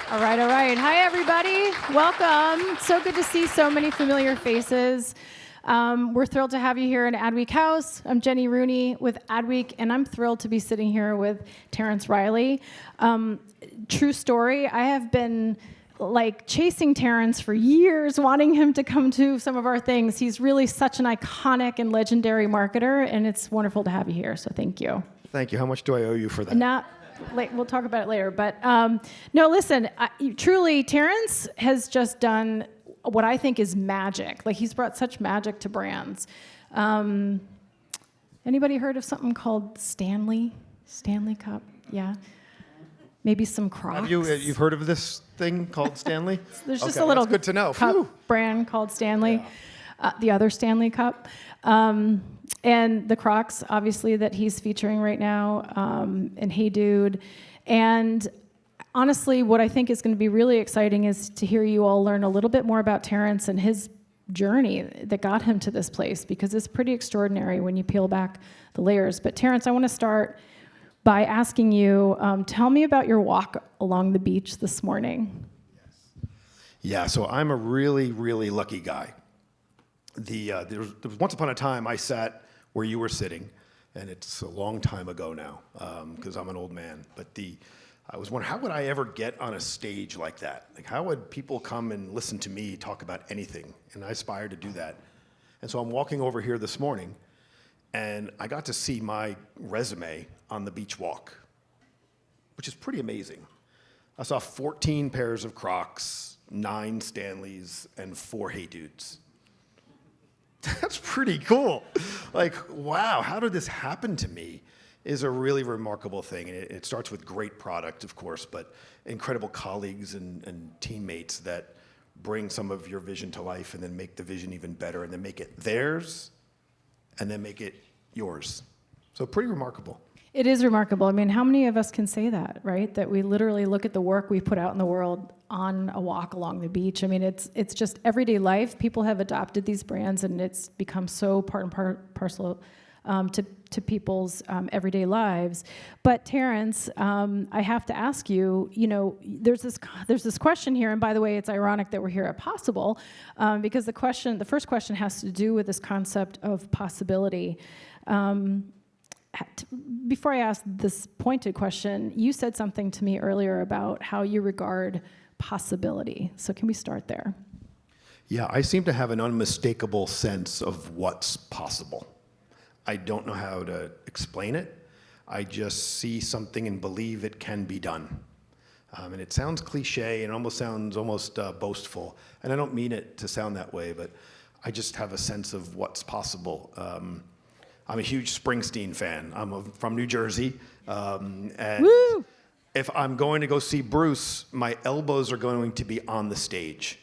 All right, all right. Hi, everybody. Welcome. So good to see so many familiar faces. We're thrilled to have you here in AdWeek House. I'm Jenny Rooney with AdWeek, and I'm thrilled to be sitting here with Terence Reilly. True story, I have been chasing Terence for years, wanting him to come to some of our things. He's really such an iconic and legendary marketer, and it's wonderful to have you here, so thank you. Thank you. How much do I owe you for that? We'll talk about it later. But no, listen, truly, Terence has just done what I think is magic. He's brought such magic to brands. Anybody heard of something called Stanley Cup? Yeah. Maybe some Crocs. You've heard of this thing called Stanley? There's just a little good to know. Cup brand called Stanley, the other Stanley Cup. And the Crocs, obviously, that he's featuring right now, and Hey Dude. And honestly, what I think is going to be really exciting is to hear you all learn a little bit more about Terence and his journey that got him to this place, because it's pretty extraordinary when you peel back the layers. But Terence, I want to start by asking you, tell me about your walk along the beach this morning. Yeah, so I'm a really, really lucky guy. There was once upon a time I sat where you were sitting, and it's a long time ago now, because I'm an old man. But I was wondering, how would I ever get on a stage like that? How would people come and listen to me talk about anything? And I aspired to do that. And so I'm walking over here this morning, and I got to see my resume on the beach walk, which is pretty amazing. I saw 14 pairs of Crocs, 9 Stanleys, and 4 Hey Dudes. That's pretty cool. Wow, how did this happen to me is a really remarkable thing. And it starts with great product, of course, but incredible colleagues and teammates that bring some of your vision to life and then make the vision even better and then make it theirs and then make it yours. So pretty remarkable. It is remarkable. I mean, how many of us can say that, right? That we literally look at the work we put out in the world on a walk along the beach. I mean, it's just everyday life. People have adopted these brands, and it's become so part and parcel to people's everyday lives. But Terence, I have to ask you, there's this question here, and by the way, it's ironic that we're here at Possible, because the first question has to do with this concept of possibility. Before I ask this pointed question, you said something to me earlier about how you regard possibility. So can we start there? Yeah, I seem to have an unmistakable sense of what's possible. I don't know how to explain it. I just see something and believe it can be done. And it sounds cliche and almost sounds boastful. And I don't mean it to sound that way, but I just have a sense of what's possible. I'm a huge Springsteen fan. I'm from New Jersey. And Woo! If I'm going to go see Bruce, my elbows are going to be on the stage.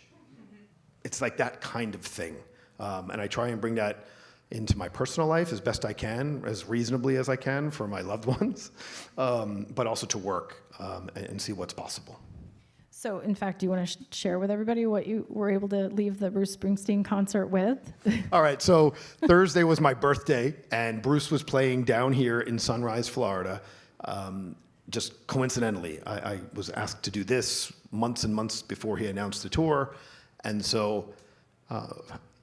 It's like that kind of thing. And I try and bring that into my personal life as best I can, as reasonably as I can for my loved ones, but also to work and see what's possible. So, in fact, do you want to share with everybody what you were able to leave the Bruce Springsteen concert with? All right, so Thursday was my birthday, and Bruce was playing down here in Sunrise, Florida. Just coincidentally, I was asked to do this months and months before he announced the tour, and so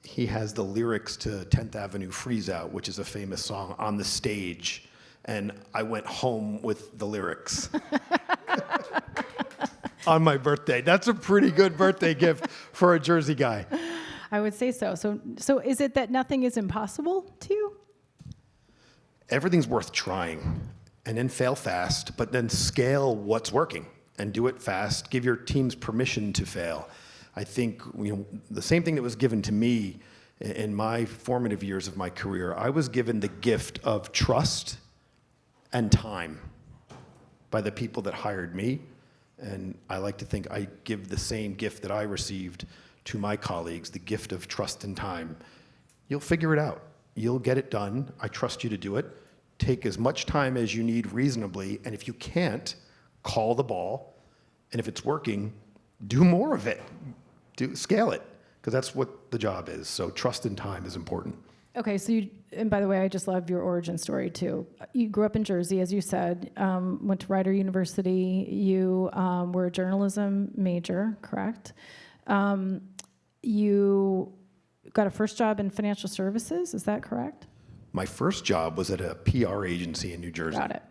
he has the lyrics to 10th Avenue Freeze Out, which is a famous song, on the stage, and I went home with the lyrics. On my birthday. That's a pretty good birthday gift for a Jersey guy. I would say so. So is it that nothing is impossible to you? Everything's worth trying, and then fail fast, but then scale what's working and do it fast. Give your teams permission to fail. I think the same thing that was given to me in my formative years of my career, I was given the gift of trust and time by the people that hired me. And I like to think I give the same gift that I received to my colleagues, the gift of trust and time. You'll figure it out. You'll get it done. I trust you to do it. Take as much time as you need reasonably, and if you can't, call the ball. And if it's working, do more of it. Scale it, because that's what the job is. So trust and time is important. Okay, so and by the way, I just love your origin story too. You grew up in Jersey, as you said, went to Rider University. You were a journalism major, correct? You got a first job in financial services, is that correct? My first job was at a PR agency in New Jersey. Got it.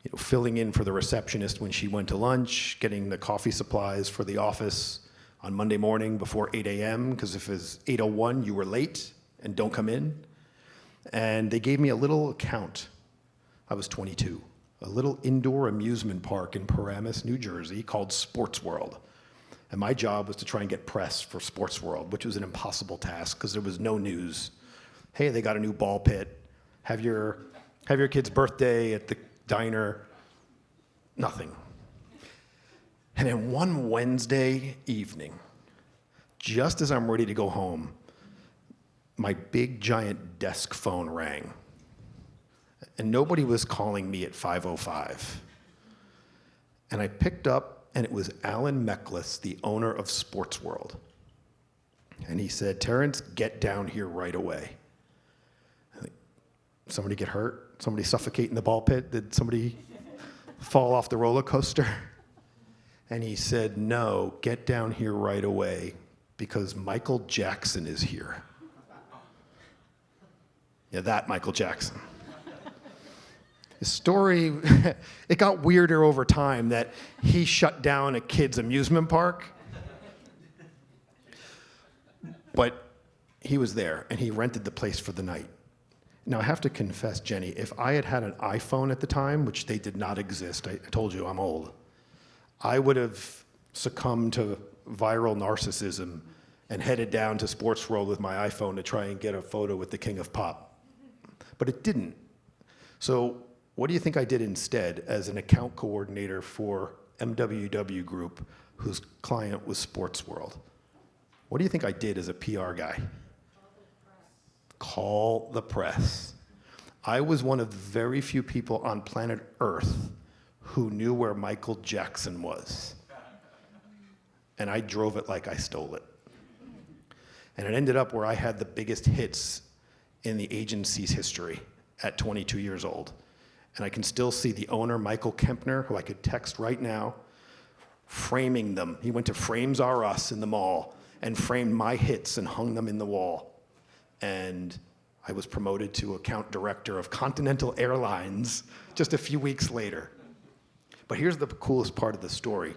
You know, filling in for the receptionist when she went to lunch, getting the coffee supplies for the office on Monday morning before 8 a.m., because if it's 8:01, you were late and don't come in. And they gave me a little account. I was 22. A little indoor amusement park in Paramus, New Jersey called Sports World. And my job was to try and get press for Sports World, which was an impossible task because there was no news. Hey, they got a new ball pit. Have your kid's birthday at the diner. Nothing. And then one Wednesday evening, just as I'm ready to go home, my big giant desk phone rang. And nobody was calling me at 5:05. And I picked up, and it was Alan Meckless, the owner of Sports World. And he said, "Terence, get down here right away." Somebody get hurt? Somebody suffocate in the ball pit? Did somebody fall off the roller coaster? And he said, "No, get down here right away because Michael Jackson is here." Yeah, that Michael Jackson. His story, it got weirder over time that he shut down a kid's amusement park. But he was there, and he rented the place for the night. Now, I have to confess, Jenny, if I had had an iPhone at the time, which they did not exist, I told you I'm old, I would have succumbed to viral narcissism and headed down to Sports World with my iPhone to try and get a photo with the king of pop. But it didn't. So what do you think I did instead as an account coordinator for MWW Group, whose client was Sports World? What do you think I did as a PR guy? Call the press. I was one of the very few people on planet Earth who knew where Michael Jackson was. And I drove it like I stole it. And it ended up where I had the biggest hits in the agency's history at 22 years old. And I can still see the owner, Michael Kempner, who I could text right now, framing them. He went to Frames R Us in the mall and framed my hits and hung them in the wall. And I was promoted to account director of Continental Airlines just a few weeks later. But here's the coolest part of the story.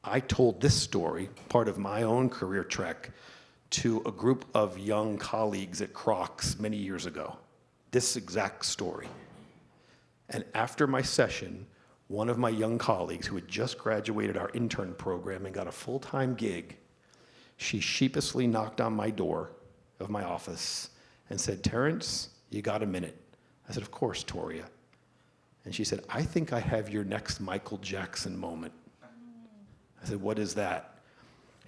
I told this story, part of my own career trek, to a group of young colleagues at Crocs many years ago. This exact story. And after my session, one of my young colleagues who had just graduated our intern program and got a full-time gig, she sheepishly knocked on my door of my office and said, "Terence, you got a minute?" I said, "Of course, Toria." And she said, "I think I have your next Michael Jackson moment." I said, "What is that?"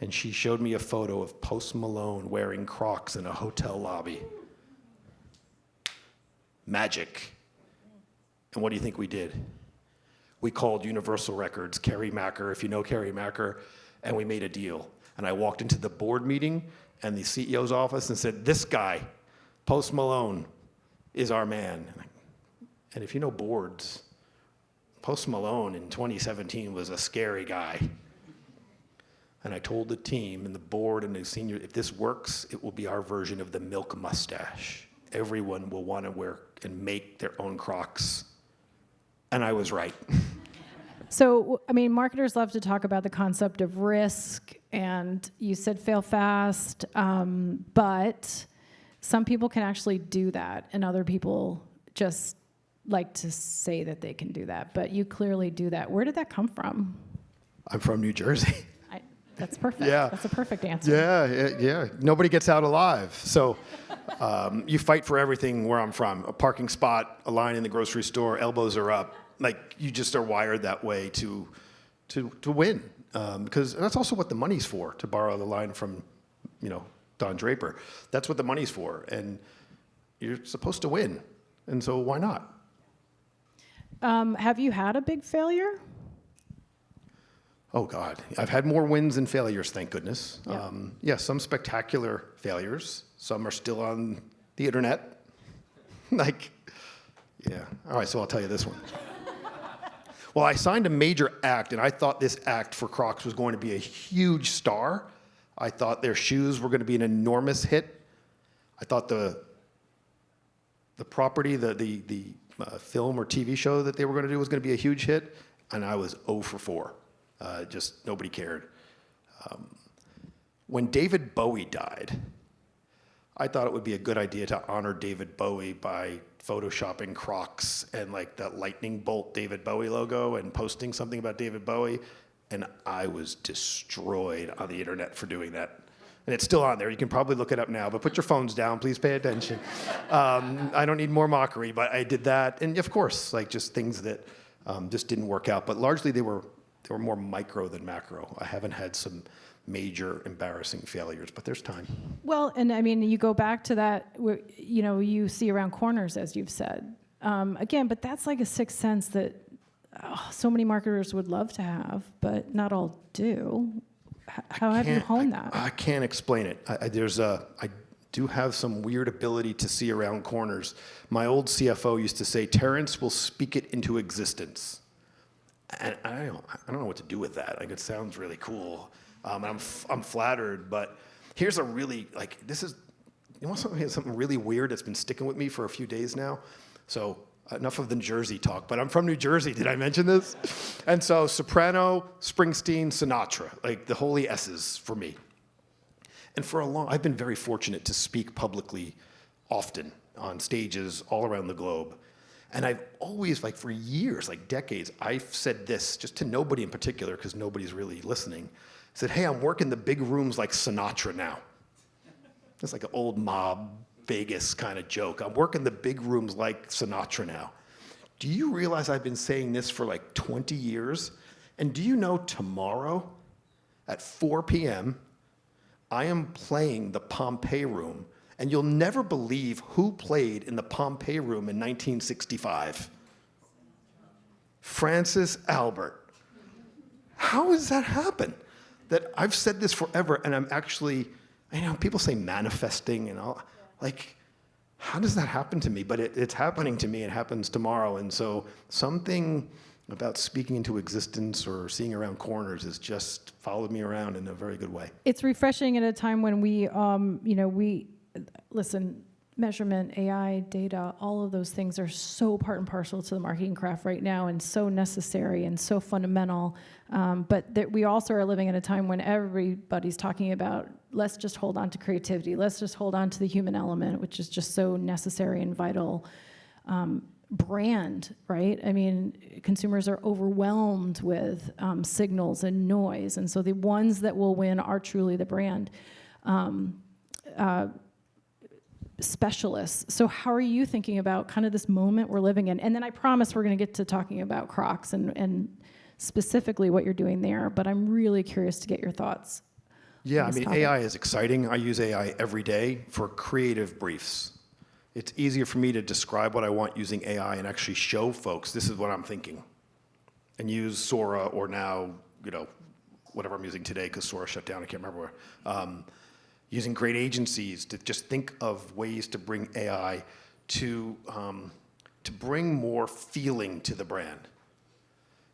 And she showed me a photo of Post Malone wearing Crocs in a hotel lobby. Magic. And what do you think we did? We called Universal Records, Kerry Macker, if you know Kerry Macker, and we made a deal. And I walked into the board meeting and the CEO's office and said, "This guy, Post Malone, is our man." And if you know boards, Post Malone in 2017 was a scary guy. And I told the team and the board and the senior, if this works, it will be our version of the milk mustache. Everyone will want to wear and make their own Crocs. And I was right. So, I mean, marketers love to talk about the concept of risk, and you said fail fast, but some people can actually do that, and other people just like to say that they can do that, but you clearly do that. Where did that come from? I'm from New Jersey. That's perfect. Yeah. That's a perfect answer. Yeah. Nobody gets out alive. So you fight for everything where I'm from. A parking spot, a line in the grocery store, elbows are up. Like, you just are wired that way to win. Because that's also what the money's for, to borrow the line from, Don Draper. That's what the money's for. And you're supposed to win. And so why not? Have you had a big failure? Oh, God. I've had more wins than failures, thank goodness. Yeah. Some spectacular failures. Some are still on The internet. Like, yeah. All right, so I'll tell you this one. Well, I signed a major act, and I thought this act for Crocs was going to be a huge star. I thought their shoes were going to be an enormous hit. I thought the property, the film or TV show that they were going to do was going to be a huge hit, and I was 0 for 4. Just nobody cared. When David Bowie died, I thought it would be a good idea to honor David Bowie by photoshopping Crocs and like that lightning bolt David Bowie logo and posting something about David Bowie, and I was destroyed on the internet for doing that. And it's still on there. You can probably look it up now, but put your phones down. Please pay attention. I don't need more mockery, but I did that. And of course, like just things that just didn't work out. But largely they were more micro than macro. I haven't had some major embarrassing failures, but there's time. Well, and I mean, you go back to that, you know, you see around corners, as you've said. Again, but that's like a sixth sense that so many marketers would love to have, but not all do. How have you honed that? I can't explain it. I do have some weird ability to see around corners. My old CFO used to say, Terence will speak it into existence. And I don't know what to do with that. Like, it sounds really cool. I'm flattered, but here's a really, like, this is, you want something really weird that's been sticking with me for a few days now? So enough of the Jersey talk, but I'm from New Jersey. Did I mention this? And so soprano, Springsteen, Sinatra, like the holy S's for me. And I've been very fortunate to speak publicly often on stages all around the globe. And I've always, like for years, like decades, I've said this just to nobody in particular because nobody's really listening. I said, hey, I'm working the big rooms like Sinatra now. It's like an old mob Vegas kind of joke. I'm working the big rooms like Sinatra now. Do you realize I've been saying this for like 20 years? And do you know tomorrow at 4 p.m., I am playing the Pompeii Room, and you'll never believe who played in the Pompeii Room in 1965. Francis Albert. How does that happen? That I've said this forever, and I'm actually, you know, people say manifesting and all. Like, how does that happen to me? But it's happening to me. It happens tomorrow. And so something about speaking into existence or seeing around corners has just followed me around in a very good way. It's refreshing at a time when we listen, measurement, AI, data, all of those things are so part and parcel to the marketing craft right now and so necessary and so fundamental. But that we also are living in a time when everybody's talking about, let's just hold on to creativity. Let's just hold on to the human element, which is just so necessary and vital. Brand, right? I mean, consumers are overwhelmed with signals and noise. And so the ones that will win are truly the brand. Specialists. So how are you thinking about kind of this moment we're living in? And then I promise we're going to get to talking about Crocs and specifically what you're doing there, but I'm really curious to get your thoughts. Yeah, I mean, AI is exciting. I use AI every day for creative briefs. It's easier for me to describe what I want using AI and actually show folks this is what I'm thinking and use Sora or now, you know, whatever I'm using today because Sora shut down, I can't remember where. Using great agencies to just think of ways to bring AI to bring more feeling to the brand.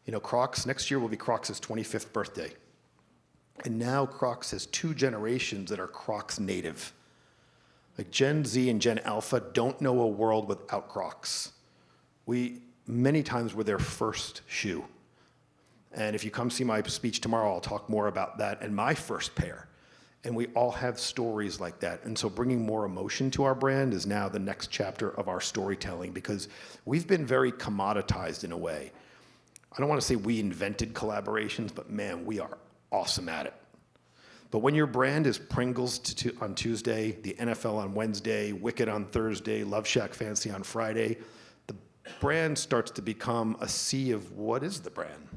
You know, Crocs, next year will be Crocs' 25th birthday. And now Crocs has 2 generations that are Crocs native. Like Gen Z and Gen Alpha don't know a world without Crocs. We, many times, were their first shoe. And if you come see my speech tomorrow, I'll talk more about that and my first pair. And we all have stories like that. And so bringing more emotion to our brand is now the next chapter of our storytelling because we've been very commoditized in a way. I don't want to say we invented collaborations, but man, we are awesome at it. But when your brand is Pringles on Tuesday, the NFL on Wednesday, Wicked on Thursday, Love Shack Fancy on Friday, the brand starts to become a sea of what is the brand?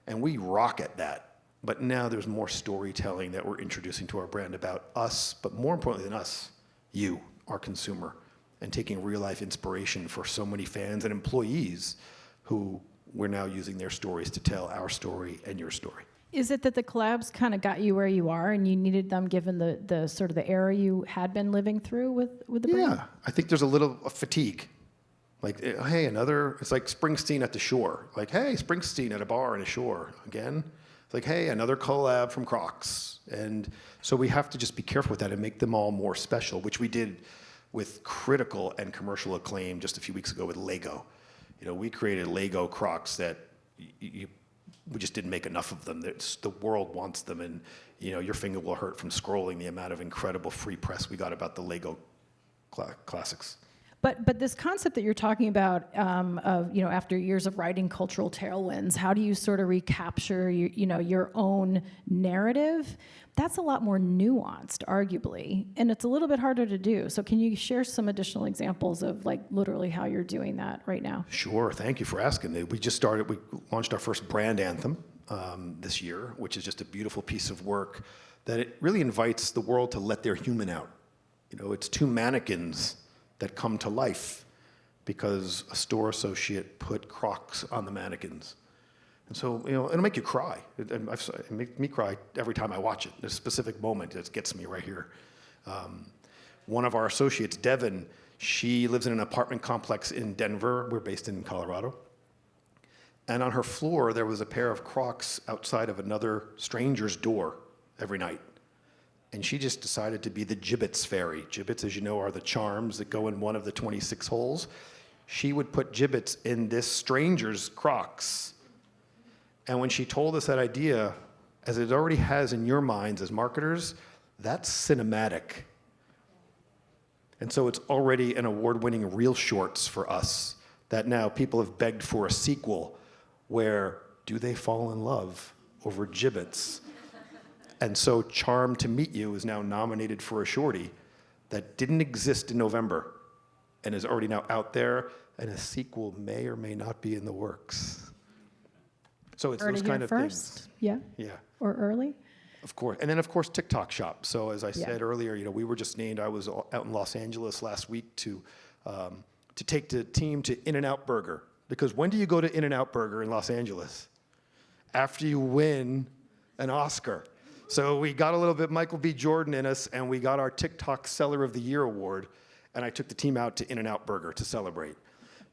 And we rock at that. But now there's more storytelling that we're introducing to our brand about us, but more importantly than us, you, our consumer, and taking real life inspiration for so many fans and employees who we're now using their stories to tell our story and your story. Is it that the collabs kind of got you where you are and you needed them given the sort of the era you had been living through with the brand? Yeah, I think there's a little fatigue. Like, hey, it's like Springsteen at the shore. Like, hey, Springsteen at a bar in a shore again. It's like, hey, another collab from Crocs. And so we have to just be careful with that and make them all more special, which we did with critical and commercial acclaim just a few weeks ago with Lego. We created Lego Crocs that we just didn't make enough of them. The world wants them, and your finger will hurt from scrolling the amount of incredible free press we got about the Lego classics. But this concept that you're talking about of after years of writing cultural tailwinds, how do you sort of recapture your own narrative? That's a lot more nuanced, arguably, and it's a little bit harder to do. So can you share some additional examples of like literally how you're doing that right now? Sure. Thank you for asking. We launched our first brand anthem this year, which is just a beautiful piece of work that it really invites the world to let their human out. It's two mannequins that come to life because a store associate put Crocs on the mannequins. And so, it'll make you cry. It makes me cry every time I watch it. There's a specific moment that gets me right here. One of our associates, Devin, she lives in an apartment complex in Denver. We're based in Colorado. And on her floor, there was a pair of Crocs outside of another stranger's door every night. And she just decided to be the gibbets fairy. Gibbets, as you know, are the charms that go in one of the 26 holes. She would put gibbets in this stranger's Crocs. And when she told us that idea, as it already has in your minds as marketers, that's cinematic. And so it's already an award-winning reel shorts for us that now people have begged for a sequel where do they fall in love over gibbets? And so Charmed to Meet You is now nominated for a shorty that didn't exist in November and is already now out there, and a sequel may or may not be in the works. So it's those kind of things. Yeah. Yeah. Or early? Of course. And then, of course, TikTok Shop. So as I said earlier, we were just named, I was out in Los Angeles last week to take the team to In-N-Out Burger. Because when do you go to In-N-Out Burger in Los Angeles? After you win an Oscar. So we got a little bit Michael B. Jordan in us, and we got our TikTok Seller of the Year award, and I took the team out to In-N-Out Burger to celebrate.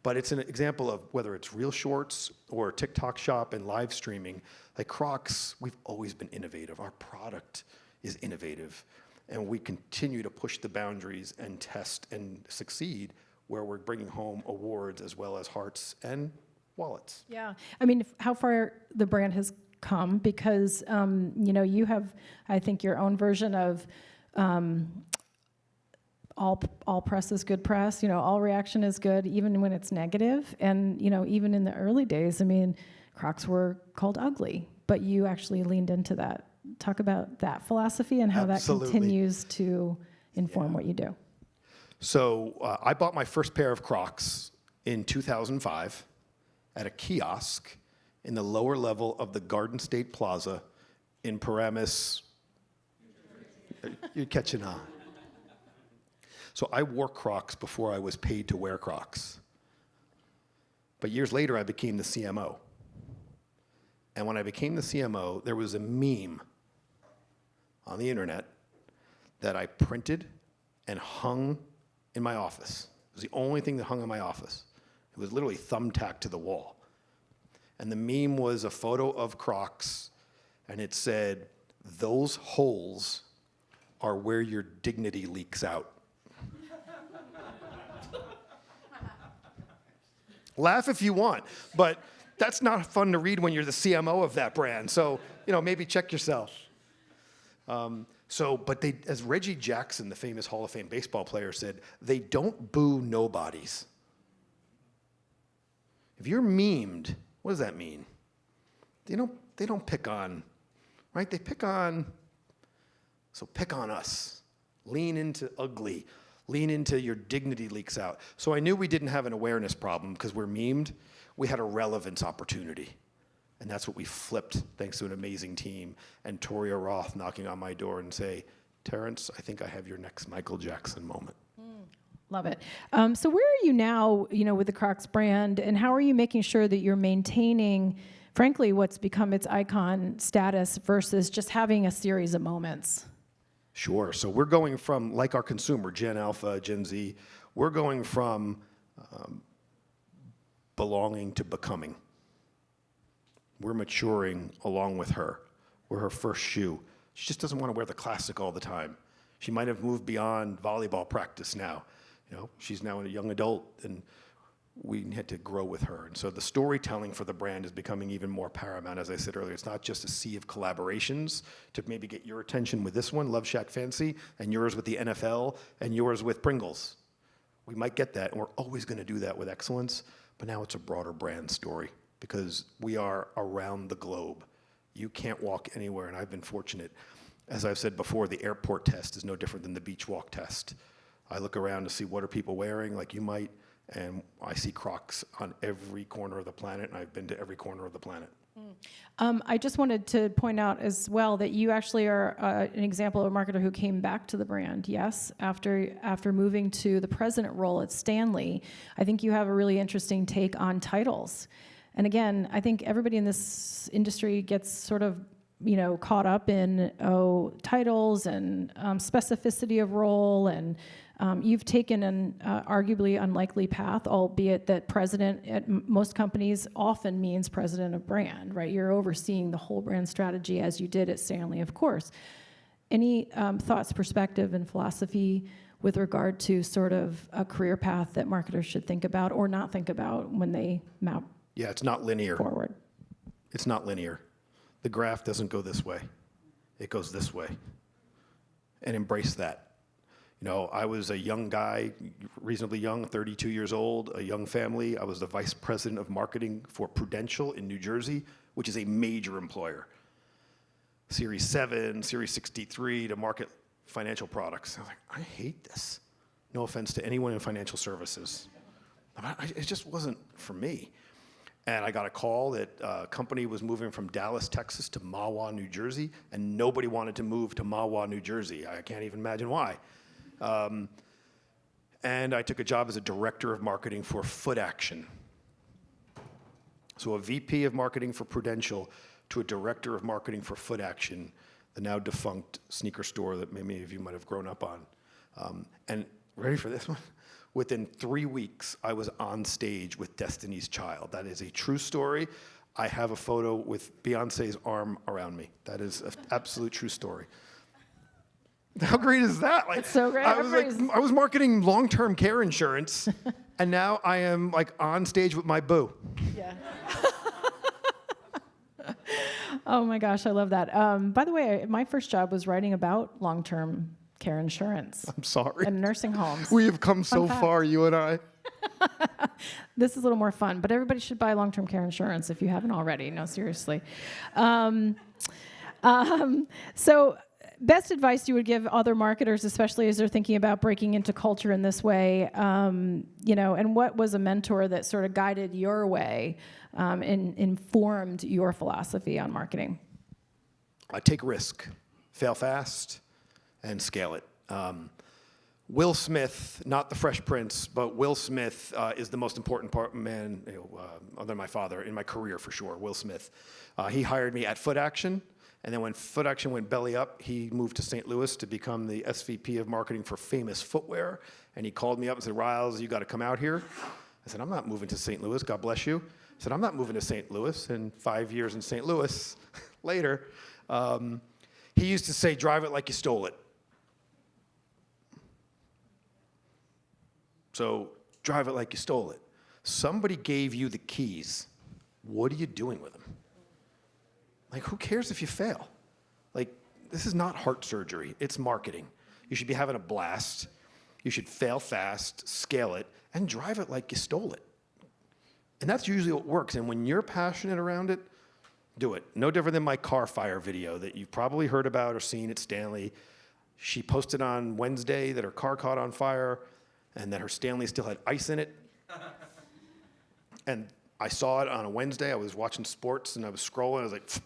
But it's an example of whether it's reel shorts or TikTok Shop and live streaming. Like Crocs, we've always been innovative. Our product is innovative, and we continue to push the boundaries and test and succeed where we're bringing home awards as well as hearts and wallets. Yeah. I mean, how far the brand has come, because you have, I think, your own version of all press is good press. All reaction is good, even when it's negative. And even in the early days, I mean, Crocs were called ugly, but you actually leaned into that. Talk about that philosophy and how Absolutely. that continues to inform what you do. So I bought my first pair of Crocs in 2005 at a kiosk in the lower level of the Garden State Plaza in Paramus. You're catching on. So I wore Crocs before I was paid to wear Crocs. But years later, I became the CMO. And when I became the CMO, there was a meme on the internet that I printed and hung in my office. It was the only thing that hung in my office. It was literally thumbtacked to the wall. And the meme was a photo of Crocs, and it said, "Those holes are where your dignity leaks out." Laugh if you want, but that's not fun to read when you're the CMO of that brand. So, maybe check yourself. But as Reggie Jackson, the famous Hall of Fame baseball player, said, they don't boo nobodies. If you're memed, what does that mean? They don't pick on, right? They pick on, so pick on us. Lean into ugly. Lean into your dignity leaks out. So I knew we didn't have an awareness problem because we're memed. We had a relevance opportunity. And that's what we flipped thanks to an amazing team and Toria Roth knocking on my door and say, "Terence, I think I have your next Michael Jackson moment." Love it. So where are you now, with the Crocs brand, and how are you making sure that you're maintaining, frankly, what's become its icon status versus just having a series of moments. Sure. So we're going from, like our consumer, Gen Alpha, Gen Z, we're going from belonging to becoming. We're maturing along with her. We're her first shoe. She just doesn't want to wear the classic all the time. She might have moved beyond volleyball practice now. You know, she's now a young adult, and we had to grow with her. And so the storytelling for the brand is becoming even more paramount. As I said earlier, it's not just a sea of collaborations to maybe get your attention with this one, Love Shack Fancy, and yours with the NFL, and yours with Pringles. We might get that, and we're always going to do that with excellence, but now it's a broader brand story because we are around the globe. You can't walk anywhere, and I've been fortunate. As I've said before, the airport test is no different than the beach walk test. I look around to see what are people wearing, like you might, and I see Crocs on every corner of the planet, and I've been to every corner of the planet. I just wanted to point out as well that you actually are an example of a marketer who came back to the brand, yes, after moving to the president role at Stanley. I think you have a really interesting take on titles. And again, I think everybody in this industry gets sort of, you know, caught up in, titles and specificity of role, and you've taken an arguably unlikely path, albeit that president at most companies often means president of brand, right? You're overseeing the whole brand strategy as you did at Stanley, of course. Any thoughts, perspective, and philosophy with regard to sort of a career path that marketers should think about or not think about when they map Yeah, it's not linear. forward? It's not linear. The graph doesn't go this way. It goes this way. And embrace that. You know, I was a young guy, reasonably young, 32 years old, a young family. I was the vice president of marketing for Prudential in New Jersey, which is a major employer. Series 7, Series 63 to market financial products. I was like, I hate this. No offense to anyone in financial services. It just wasn't for me. And I got a call that a company was moving from Dallas, Texas to Mahwah, New Jersey, and nobody wanted to move to Mahwah, New Jersey. I can't even imagine why. And I took a job as a director of marketing for Foot Action. So a VP of marketing for Prudential to a director of marketing for Foot Action, the now defunct sneaker store that many of you might have grown up on. And ready for this one? Within 3 weeks, I was on stage with Destiny's Child. That is a true story. I have a photo with Beyonce's arm around me. That is an absolute true story. How great is that? Like, It's so great. I was marketing long-term care insurance, and now I am like on stage with my boo. Yeah. Oh my gosh, I love that. By the way, my first job was writing about long-term care insurance. I'm sorry. And nursing homes. We have come so fact. far, you and I. This is a little more fun, but everybody should buy long-term care insurance if you haven't already. No, seriously. So best advice you would give other marketers, especially as they're thinking about breaking into culture in this way, you know, and what was a mentor that sort of guided your way and informed your philosophy on marketing? Take risk, fail fast, and scale it. Will Smith, not the Fresh Prince, but Will Smith is the most important man, other than my father, in my career for sure, Will Smith. He hired me at Foot Action, and then when Foot Action went belly up, he moved to St. Louis to become the SVP of marketing for Famous Footwear, and he called me up and said, Riles, you got to come out here. I said, I'm not moving to St. Louis, God bless you. I said, I'm not moving to St. Louis, and 5 years in St. Louis later, he used to say, drive it like you stole it. So drive it like you stole it. Somebody gave you the keys. What are you doing with them? Like, who cares if you fail? Like, this is not heart surgery. It's marketing. You should be having a blast. You should fail fast, scale it, and drive it like you stole it. And that's usually what works. And when you're passionate around it, do it. No different than my car fire video that you've probably heard about or seen at Stanley. She posted on Wednesday that her car caught on fire and that her Stanley still had ice in it. And I saw it on a Wednesday. I was watching sports and I was scrolling. I was like, pfft.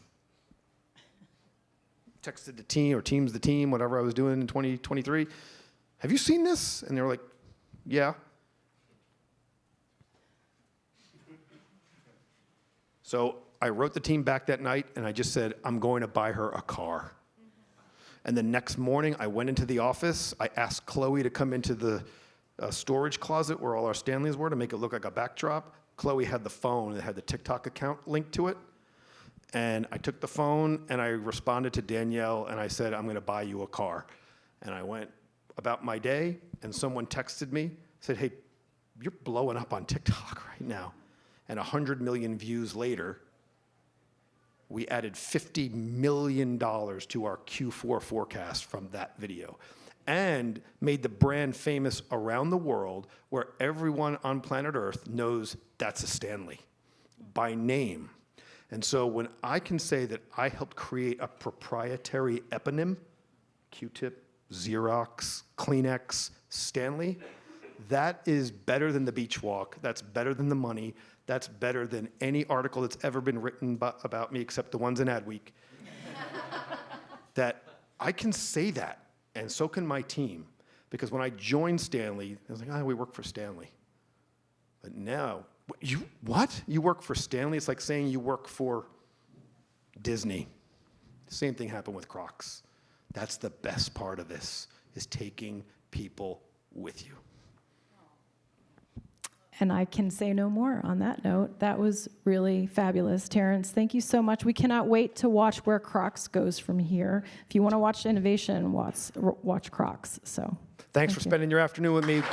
Texted the team or Teams the team, whatever I was doing in 2023. Have you seen this? And they were like, yeah. So I wrote the team back that night, and I just said, I'm going to buy her a car. And the next morning, I went into the office. I asked Chloe to come into the storage closet where all our Stanleys were to make it look like a backdrop. Chloe had the phone that had the TikTok account linked to it. And I took the phone, and I responded to Danielle, and I said, I'm going to buy you a car. And I went about my day, and someone texted me, said, hey, you're blowing up on TikTok right now. And 100 million views later, we added $50 million to our Q4 forecast from that video and made the brand famous around the world where everyone on planet Earth knows that's a Stanley by name. And so when I can say that I helped create a proprietary eponym, Q-tip, Xerox, Kleenex, Stanley, that is better than the beach walk. That's better than the money. That's better than any article that's ever been written about me except the ones in AdWeek. That I can say that, and so can my team. Because when I joined Stanley, I was like, we work for Stanley. But now, what? You work for Stanley? It's like saying you work for Disney. Same thing happened with Crocs. That's the best part of this, is taking people with you. And I can say no more on that note. That was really fabulous. Terence, thank you so much. We cannot wait to watch where Crocs goes from here. If you want to watch innovation, watch Crocs. So Thanks for spending your afternoon with me.